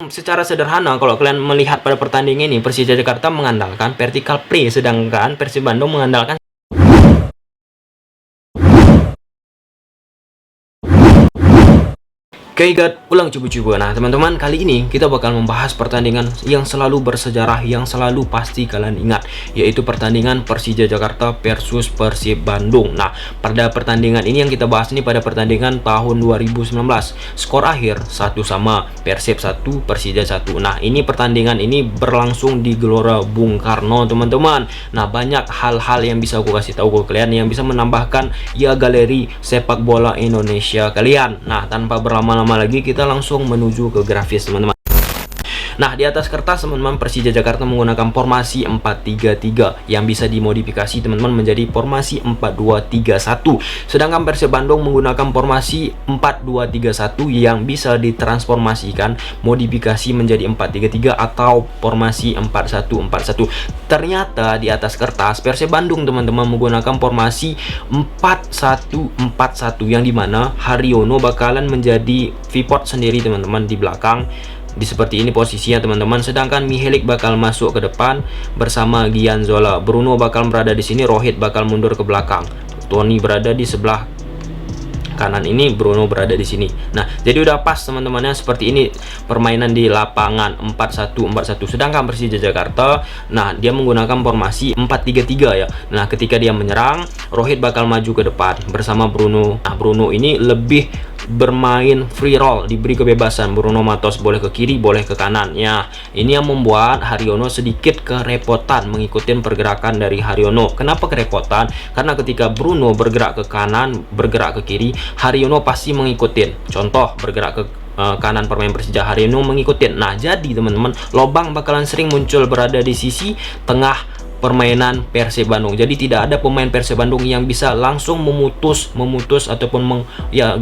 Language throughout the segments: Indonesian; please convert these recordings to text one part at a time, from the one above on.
secara sederhana kalau kalian melihat pada pertandingan ini, Persija Jakarta mengandalkan vertical play, sedangkan Persib Bandung mengandalkan. Oke guys, ulang cubu-cubu. Nah teman-teman, kali ini kita bakal membahas pertandingan yang selalu bersejarah, yang selalu pasti kalian ingat, yaitu pertandingan Persija Jakarta versus Persib Bandung. Nah pada pertandingan ini yang kita bahas ini pada pertandingan tahun 2019, skor akhir 1-1, Persib 1 Persija 1. Nah ini pertandingan ini berlangsung di Gelora Bung Karno teman-teman. Nah banyak hal-hal yang bisa aku kasih tahu ke kalian yang bisa menambahkan ya galeri sepak bola Indonesia kalian. Nah tanpa berlama-lama lagi, kita langsung menuju ke grafis teman-teman. Nah, di atas kertas teman-teman, Persija Jakarta menggunakan formasi 4-3-3 yang bisa dimodifikasi teman-teman menjadi formasi 4-2-3-1. Sedangkan Persib Bandung menggunakan formasi 4-2-3-1 yang bisa ditransformasikan modifikasi menjadi 4-3-3 atau formasi 4-1-4-1. Ternyata di atas kertas Persib Bandung teman-teman menggunakan formasi 4-1-4-1 yang dimana Haryono bakalan menjadi pivot sendiri teman-teman di belakang. Di seperti ini posisinya teman-teman, sedangkan Mihelik bakal masuk ke depan bersama Gianzola. Bruno bakal berada di sini, Rohit bakal mundur ke belakang, Tony berada di sebelah kanan ini, Bruno berada di sini. Nah jadi udah pas teman-temannya seperti ini permainan di lapangan 4-1-4-1. Sedangkan Persija Jakarta, nah dia menggunakan formasi 4-3-3 ya. Nah ketika dia menyerang, Rohit bakal maju ke depan bersama Bruno. Nah Bruno ini lebih bermain free roll, diberi kebebasan. Bruno Matos boleh ke kiri, boleh ke kanan ya. Ini yang membuat Haryono sedikit kerepotan mengikuti pergerakan dari Haryono. Kenapa kerepotan? Karena ketika Bruno bergerak ke kanan, bergerak ke kiri, Haryono pasti mengikuti. Contoh bergerak ke kanan permain Persija, Haryono mengikuti. Nah jadi teman-teman, lobang bakalan sering muncul berada di sisi tengah permainan Persib Bandung. Jadi tidak ada pemain Persib Bandung yang bisa langsung memutus ataupun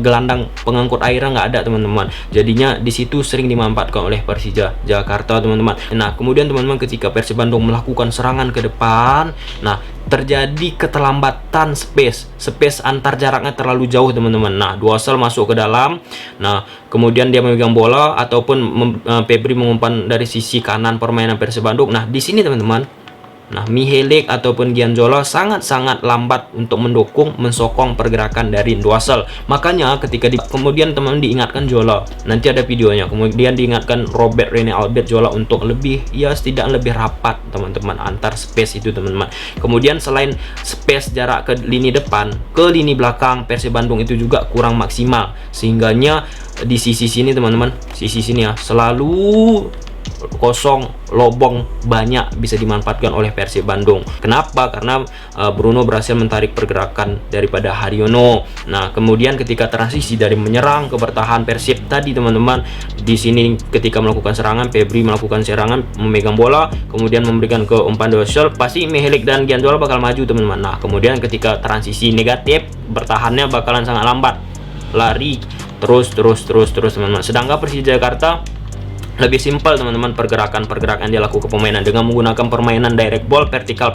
gelandang pengangkut airnya nggak ada teman-teman. Jadinya di situ sering dimanfaatkan oleh Persija Jakarta teman-teman. Nah kemudian teman-teman, ketika Persib Bandung melakukan serangan ke depan, nah terjadi keterlambatan space antar jaraknya terlalu jauh teman-teman. Nah Duasel masuk ke dalam, nah kemudian dia memegang bola ataupun Febri mengumpan dari sisi kanan permainan Persib Bandung. Nah di sini teman-teman, nah Mihelik ataupun Gianzola sangat-sangat lambat untuk mensokong pergerakan dari Duasel. Makanya ketika kemudian teman diingatkan Zola, nanti ada videonya, kemudian diingatkan Robert Rene Albert Zola untuk lebih setidaknya lebih rapat teman-teman antar space itu teman-teman. Kemudian selain space jarak ke lini depan, ke lini belakang Persib Bandung itu juga kurang maksimal, sehingganya di sisi sini teman-teman, sisi sini ya selalu kosong, lobong banyak bisa dimanfaatkan oleh Persib Bandung. Kenapa? Karena Bruno berhasil menarik pergerakan daripada Haryono. Nah kemudian ketika transisi dari menyerang ke bertahan Persib tadi teman-teman, di sini ketika melakukan serangan, Febri melakukan serangan memegang bola, kemudian memberikan ke umpan Duasel, pasti Mihelik dan Gianzola bakal maju teman-teman. Nah kemudian ketika transisi negatif, bertahannya bakalan sangat lambat, lari terus teman-teman. Sedangkan Persija Jakarta lebih simpel teman-teman, pergerakan yang dilakukan pemainan dengan menggunakan permainan direct ball, vertikal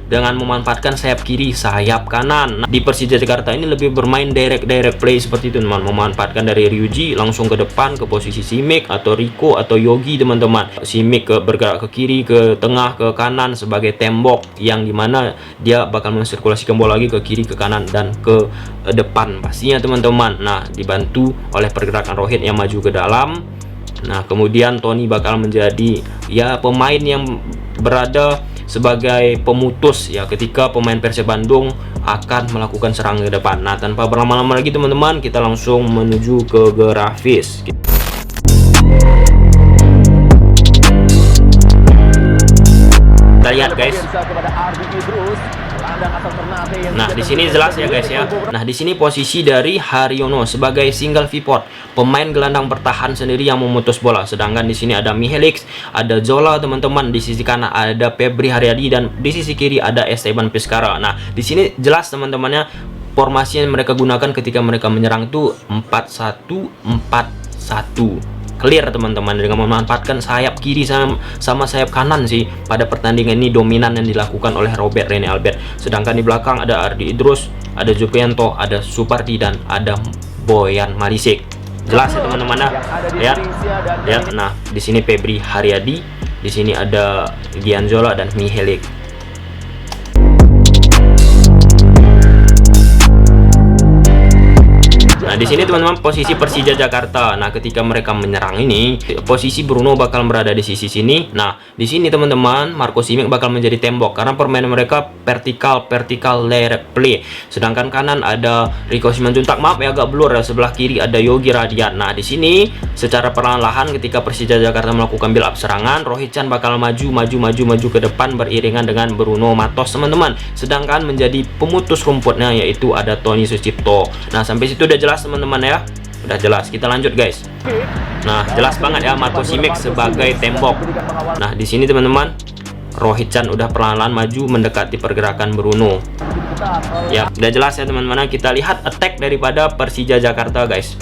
dengan memanfaatkan sayap kiri, sayap kanan. Nah, di Persija Jakarta ini lebih bermain direct play seperti itu teman, memanfaatkan dari Ryuji langsung ke depan ke posisi Simic atau Rico atau Yogi teman-teman. Simic bergerak ke kiri, ke tengah, ke kanan sebagai tembok yang dimana dia bakal mensirkulasikan bola lagi ke kiri, ke kanan dan ke depan pastinya teman-teman. Nah dibantu oleh pergerakan Rohit yang maju ke dalam. Nah kemudian Tony bakal menjadi pemain yang berada sebagai pemutus ketika pemain Persib Bandung akan melakukan serangan ke depan. Nah tanpa berlama-lama lagi teman-teman, kita langsung menuju ke grafis. Kita lihat guys. Nah di sini jelas ya guys ya. Nah di sini posisi dari Haryono sebagai single pivot, pemain gelandang bertahan sendiri yang memutus bola. Sedangkan di sini ada Mihelik, ada Zola teman-teman, di sisi kanan ada Febri Haryadi dan di sisi kiri ada Esteban Vizcarra. Nah di sini jelas teman-temannya formasi yang mereka gunakan ketika mereka menyerang tuh 4-1-4-1. Clear teman-teman, dengan memanfaatkan sayap kiri sama sayap kanan sih pada pertandingan ini dominan yang dilakukan oleh Robert Rene Albert. Sedangkan di belakang ada Ardi Idrus, ada Juprianto, ada Supardi dan ada Boyan Marisik. Jelas ya teman-teman ya. Lihat. Nah, di sini Febri Haryadi, di sini ada Gianzola dan Mihelik. Nah, di sini teman-teman posisi Persija Jakarta. Nah, ketika mereka menyerang ini, posisi Bruno bakal berada di sisi sini. Nah, di sini teman-teman, Marco Simic bakal menjadi tembok karena permainan mereka vertikal direct play. Sedangkan kanan ada Rico Simanjuntak. Maaf ya, agak blur ya. Sebelah kiri ada Yogi Radian. Nah, di sini secara perlahan-lahan ketika Persija Jakarta melakukan build up serangan, Rohit Chan bakal maju ke depan beriringan dengan Bruno Matos, teman-teman. Sedangkan menjadi pemutus rumputnya yaitu ada Tony Sucipto. Nah, sampai situ udah jelas teman-teman ya, udah jelas. Kita lanjut guys. Nah, jelas banget ya Marco Simic sebagai tembok. Nah, di sini teman-teman, Rohit Chan udah perlahan-lahan maju mendekati pergerakan Bruno. Ya, udah jelas ya teman-teman. Kita lihat attack daripada Persija Jakarta guys.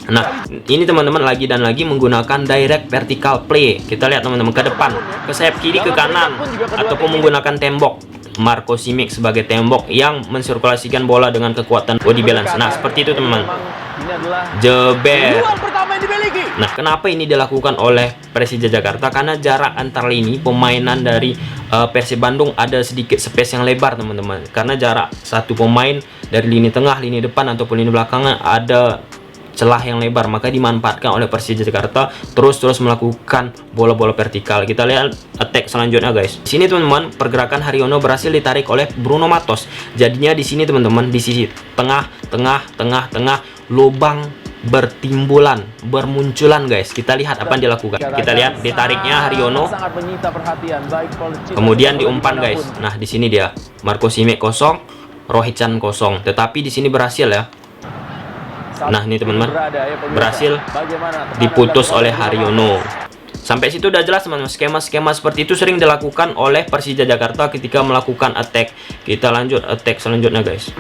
Nah, ini teman-teman lagi dan lagi menggunakan direct vertical play. Kita lihat teman-teman ke depan, ke sayap kiri, ke kanan, ataupun menggunakan tembok. Marco Simic sebagai tembok yang mensirkulasikan bola dengan kekuatan body balance. Nah, seperti itu teman-teman. Jeber. Nah, kenapa ini dilakukan oleh Persija Jakarta? Karena jarak antar lini pemainan dari Persib Bandung ada sedikit space yang lebar teman-teman. Karena jarak satu pemain dari lini tengah, lini depan ataupun lini belakangnya ada celah yang lebar, maka dimanfaatkan oleh Persija Jakarta terus melakukan bola-bola vertikal. Kita lihat attack selanjutnya guys. Di sini teman-teman, pergerakan Haryono berhasil ditarik oleh Bruno Matos. Jadinya di sini teman-teman, di sisi tengah lubang bermunculan guys. Kita lihat apa yang dilakukan. Kita lihat ditariknya Haryono, kemudian diumpan guys. Nah, di sini dia Marco Simic kosong, Rohit Chan kosong. Tetapi di sini berhasil ya. Nah, ini teman-teman, berhasil diputus oleh Haryono. Sampai situ udah jelas teman-teman. Skema-skema seperti itu sering dilakukan oleh Persija Jakarta ketika melakukan attack. Kita lanjut attack selanjutnya guys.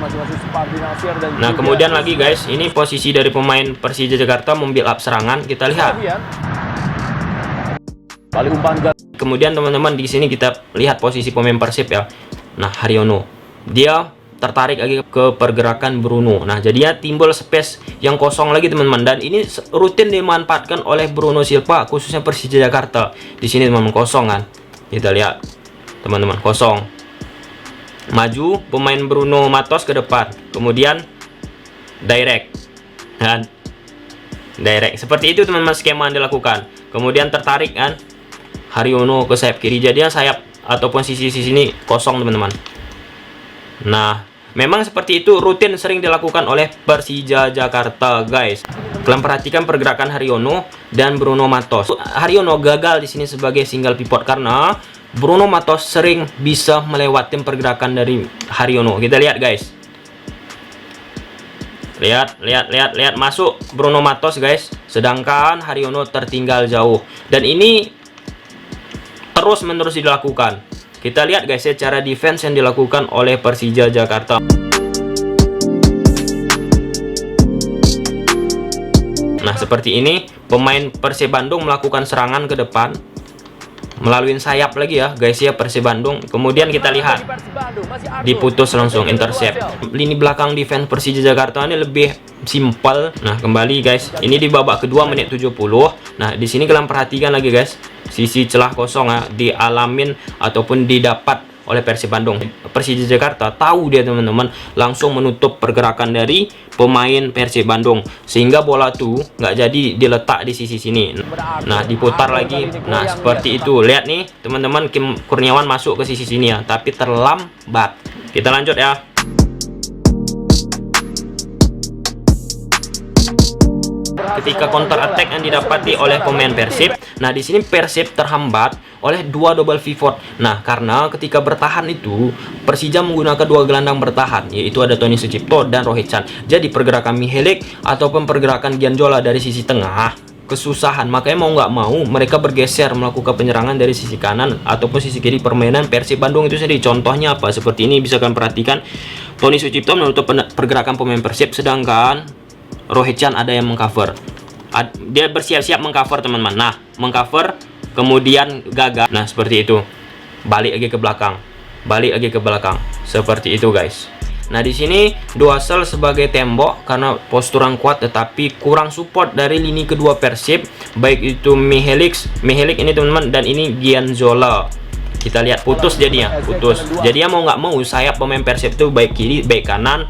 Nah, kemudian lagi guys, ini posisi dari pemain Persija Jakarta membuild up serangan. Kita lihat. Kemudian teman-teman, di sini kita lihat posisi pemain Persib ya. Nah, Haryono, dia tertarik lagi ke pergerakan Bruno. Nah, jadinya timbul space yang kosong lagi teman-teman, dan ini rutin dimanfaatkan oleh Bruno Silva khususnya Persija Jakarta. Di sini teman-teman kosong kan. Kita lihat teman-teman, kosong. Maju pemain Bruno Matos ke depan. Kemudian direct. Dan direct. Seperti itu teman-teman skema yang dilakukan. Kemudian tertarik kan Haryono ke sayap kiri. Jadinya sayap ataupun sisi ini kosong teman-teman. Nah, memang seperti itu rutin sering dilakukan oleh Persija Jakarta, guys. Kalian perhatikan pergerakan Haryono dan Bruno Matos. Haryono gagal di sini sebagai single pivot karena Bruno Matos sering bisa melewati pergerakan dari Haryono. Kita lihat, guys. Lihat masuk Bruno Matos, guys. Sedangkan Haryono tertinggal jauh. Dan ini terus-menerus dilakukan. Kita lihat guys ya cara defense yang dilakukan oleh Persija Jakarta. Nah, seperti ini pemain Persib Bandung melakukan serangan ke depan melalui sayap lagi ya guys ya Persib Bandung. Kemudian kita lihat diputus langsung intercept. Lini belakang defense Persija Jakarta ini lebih simpel. Nah, kembali guys, ini di babak kedua menit 70. Nah, di sini kalian perhatikan lagi guys, sisi celah kosong ya dialamin ataupun didapat oleh Persib Bandung. Persija Jakarta tahu dia teman-teman, langsung menutup pergerakan dari pemain Persib Bandung sehingga bola tuh nggak jadi diletak di sisi sini. Nah, diputar lagi. Nah, seperti itu. Lihat nih teman-teman, Kim Kurniawan masuk ke sisi sini ya, tapi terlambat. Kita lanjut ya. Ketika counter attack yang didapati oleh pemain Persib, nah di sini Persib terhambat oleh dua double pivot. Nah, karena ketika bertahan itu Persija menggunakan dua gelandang bertahan, yaitu ada Tony Sucipto dan Rohit Chan. Jadi pergerakan Mihelik ataupun pergerakan Gianzola dari sisi tengah kesusahan, makanya mau nggak mau mereka bergeser melakukan penyerangan dari sisi kanan ataupun sisi kiri permainan Persib Bandung itu sendiri. Contohnya apa? Seperti ini bisa kalian perhatikan, Tony Sucipto menutup pergerakan pemain Persib, sedangkan Rohit Chan ada yang mengcover. Dia bersiap-siap mengcover teman-teman. Nah, mengcover kemudian gagal. Nah, seperti itu. Balik lagi ke belakang. balik lagi ke belakang. Seperti itu guys. Nah di sini Duasel sebagai tembok karena posturan kuat tetapi kurang support dari lini kedua Persib, baik itu Mihelik ini teman-teman, dan ini Gianzola. Kita lihat putus jadinya, putus. Jadi mau nggak mau sayap pemain Persib itu baik kiri baik kanan,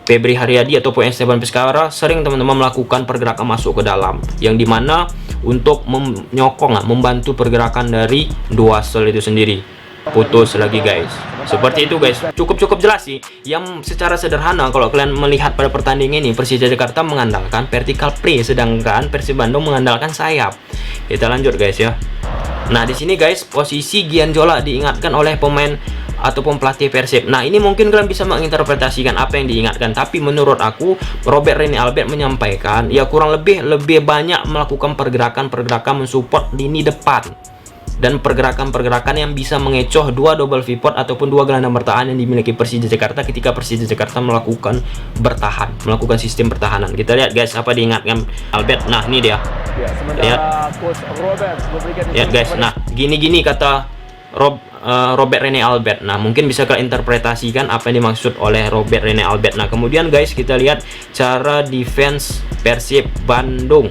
Febri Haryadi ataupun Esteban Vizcarra sering teman-teman melakukan pergerakan masuk ke dalam, yang dimana untuk menyokong, membantu pergerakan dari Duasel itu sendiri. Putus lagi guys. Seperti itu guys. Cukup jelas sih. Yang secara sederhana kalau kalian melihat pada pertandingan ini, Persija Jakarta mengandalkan vertical play sedangkan Persib Bandung mengandalkan sayap. Kita lanjut guys ya. Nah di sini guys posisi Gianzola diingatkan oleh pemain ataupun pelatih Persib. Nah ini mungkin kalian bisa menginterpretasikan apa yang diingatkan, tapi menurut aku Robert Rene Albert menyampaikan ya kurang lebih banyak melakukan pergerakan mensupport lini depan dan pergerakan yang bisa mengecoh dua double pivot ataupun dua gelandang bertahan yang dimiliki Persija Jakarta ketika Persija Jakarta melakukan sistem pertahanan. Kita lihat guys apa diingatkan Albert. Nah ini dia. Lihat guys. Nah gini kata Robert Rene Albert. Nah mungkin bisa kalian interpretasikan apa yang dimaksud oleh Robert Rene Albert. Nah kemudian guys kita lihat cara defense Persib Bandung.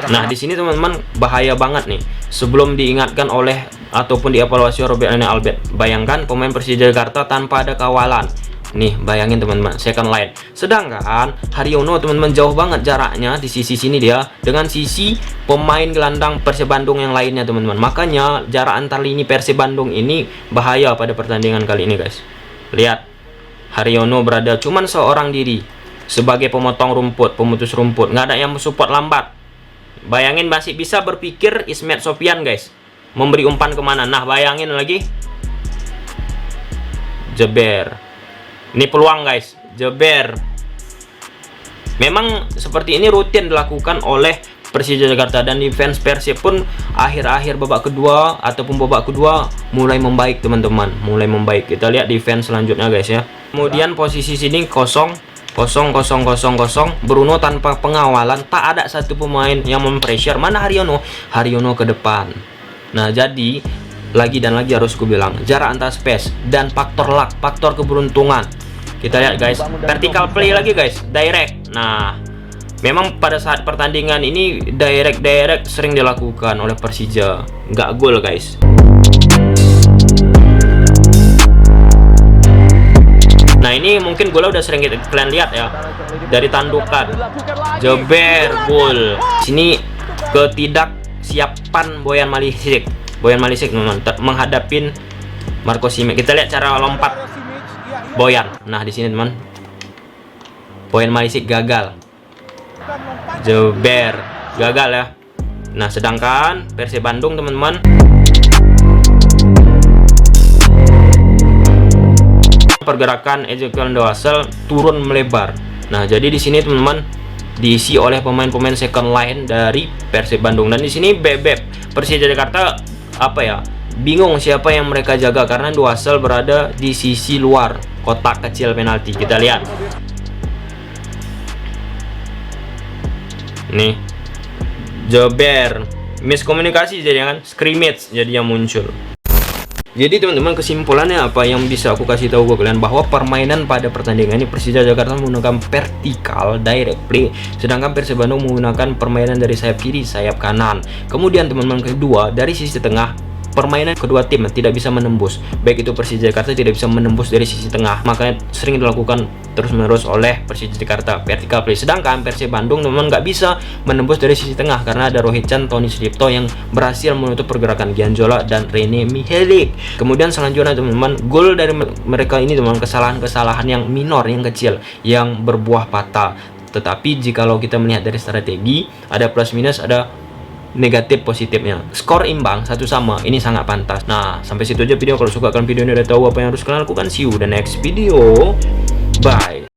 Nah di sini teman-teman bahaya banget nih. Sebelum diingatkan oleh ataupun dievaluasi Robert Rene Albert, bayangkan pemain Persija Jakarta tanpa ada kawalan. Nih bayangin teman-teman, second line. Sedangkan Haryono teman-teman jauh banget jaraknya di sisi sini dia dengan sisi pemain gelandang Persib Bandung yang lainnya teman-teman. Makanya jarak antar lini Persib Bandung ini bahaya pada pertandingan kali ini guys. Lihat Haryono berada cuman seorang diri sebagai pemotong rumput, pemutus rumput, nggak ada yang support lambat. Bayangin masih bisa berpikir Ismet Sofian guys, memberi umpan kemana. Nah bayangin lagi, jeber. Ini peluang guys, jeber. Memang seperti ini rutin dilakukan oleh Persija Jakarta, dan defense Persib pun akhir-akhir babak kedua ataupun babak kedua mulai membaik teman-teman, mulai membaik. Kita lihat defense selanjutnya guys ya. Kemudian posisi sini kosong, Bruno tanpa pengawalan, tak ada satu pemain yang mempressure. Mana Haryono ke depan. Nah jadi lagi harus ku bilang jarak antar space dan faktor luck, faktor keberuntungan. Kita lihat guys, vertical play lagi guys, direct. Nah memang pada saat pertandingan ini direct sering dilakukan oleh Persija, nggak gol guys. Nah ini mungkin gol udah sering kalian lihat ya, dari tandukan, jeber, gol. Sini ketidaksiapan Boyan Malisik menghadapin Marco Simic. Kita lihat cara lompat Boyan. Nah di sini teman, Boyan Malisik gagal, jeber, gagal ya. Nah sedangkan Persib Bandung teman-teman pergerakan Ezekiel Duasel turun melebar. Nah, jadi di sini teman-teman diisi oleh pemain-pemain second line dari Persib Bandung, dan di sini bebek Persija Jakarta bingung siapa yang mereka jaga karena Duasel berada di sisi luar kotak kecil penalti. Kita lihat. Nih. Jeber, miskomunikasi jadi kan, scrimmage jadi yang muncul. Jadi teman-teman kesimpulannya apa yang bisa aku kasih tahu ke kalian, bahwa permainan pada pertandingan ini Persija Jakarta menggunakan vertikal direct play, sedangkan Persib Bandung menggunakan permainan dari sayap kiri, sayap kanan. Kemudian teman-teman kedua dari sisi tengah, permainan kedua tim tidak bisa menembus, baik itu Persija Jakarta tidak bisa menembus dari sisi tengah, makanya sering dilakukan terus-menerus oleh Persija Jakarta vertical play. Sedangkan Persib Bandung teman-teman nggak bisa menembus dari sisi tengah karena ada Rohit Chan, Tony Sucipto yang berhasil menutup pergerakan Gianzola dan Rene Mihelik. Kemudian selanjutnya teman-teman, gol dari mereka ini teman, kesalahan-kesalahan yang minor, yang kecil, yang berbuah patah. Tetapi jikalau kita melihat dari strategi, ada plus minus, ada negatif positifnya. Skor imbang 1-1 ini sangat pantas. Nah sampai situ aja video. Kalau suka kalian video ini udah tahu apa yang harus kalian lakukan. See you the next video. Bye.